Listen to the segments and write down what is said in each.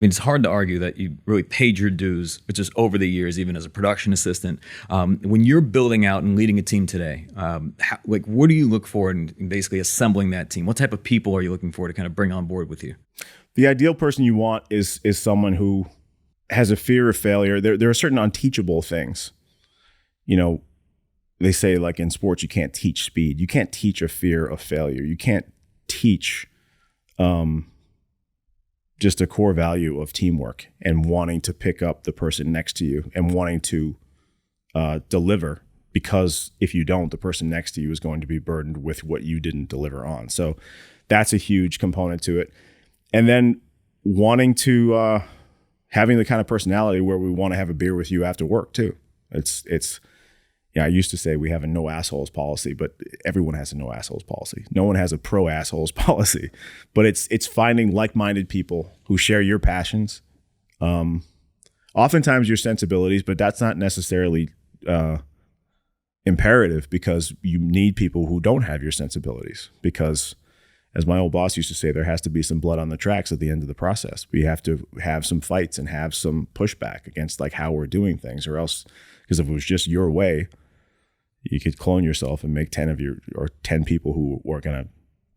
mean, it's hard to argue that you really paid your dues, but just over the years, even as a production assistant. When you're building out and leading a team today, what do you look for in basically assembling that team? What type of people are you looking for to kind of bring on board with you? The ideal person you want is someone who has a fear of failure. There are certain unteachable things. You know, they say like in sports, you can't teach speed. You can't teach a fear of failure. You can't teach just a core value of teamwork and wanting to pick up the person next to you and wanting to deliver, because if you don't, the person next to you is going to be burdened with what you didn't deliver on. So that's a huge component to it. And then wanting to having the kind of personality where we want to have a beer with you after work too. I used to say we have a no assholes policy, but everyone has a no assholes policy. No one has a pro assholes policy, but it's finding like-minded people who share your passions, oftentimes your sensibilities, but that's not necessarily imperative, because you need people who don't have your sensibilities, because as my old boss used to say, there has to be some blood on the tracks at the end of the process. We have to have some fights and have some pushback against like how we're doing things, or else, because if it was just your way, you could clone yourself and make 10 people who are going to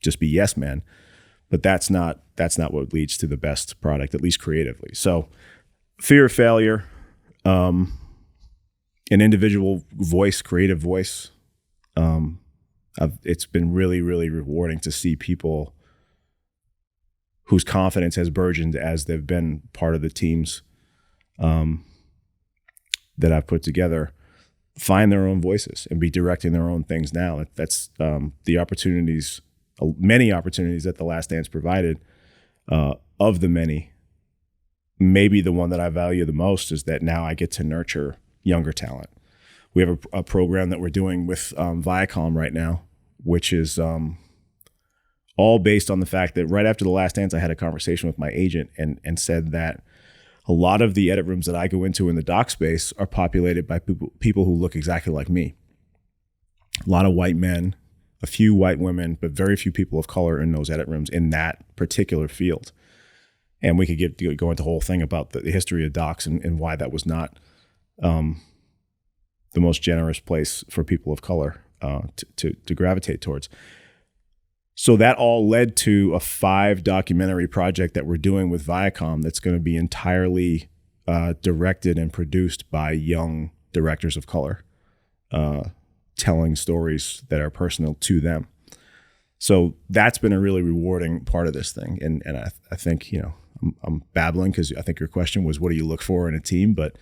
just be yes men. But that's not what leads to the best product, at least creatively. So fear of failure, an individual voice, creative voice. It's been really, really rewarding to see people whose confidence has burgeoned as they've been part of the teams that I've put together, find their own voices and be directing their own things now. That's the opportunities, many opportunities that The Last Dance provided. Of the many, maybe the one that I value the most is that now I get to nurture younger talent. We have a program that we're doing with Viacom right now, which is all based on the fact that right after The Last Dance, I had a conversation with my agent and said that a lot of the edit rooms that I go into in the doc space are populated by people who look exactly like me. A lot of white men, a few white women, but very few people of color in those edit rooms in that particular field. And we could go into the whole thing about the history of docs and why that was not the most generous place for people of color to gravitate towards. So that all led to a 5 documentary project that we're doing with Viacom that's going to be entirely directed and produced by young directors of color, telling stories that are personal to them. So that's been a really rewarding part of this thing. And I think, I'm babbling because I think your question was, what do you look for in a team? But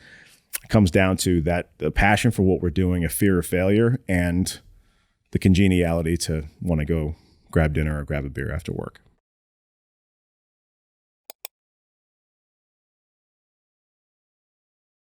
it comes down to that, the passion for what we're doing, a fear of failure, and the congeniality to want to go grab dinner or grab a beer after work.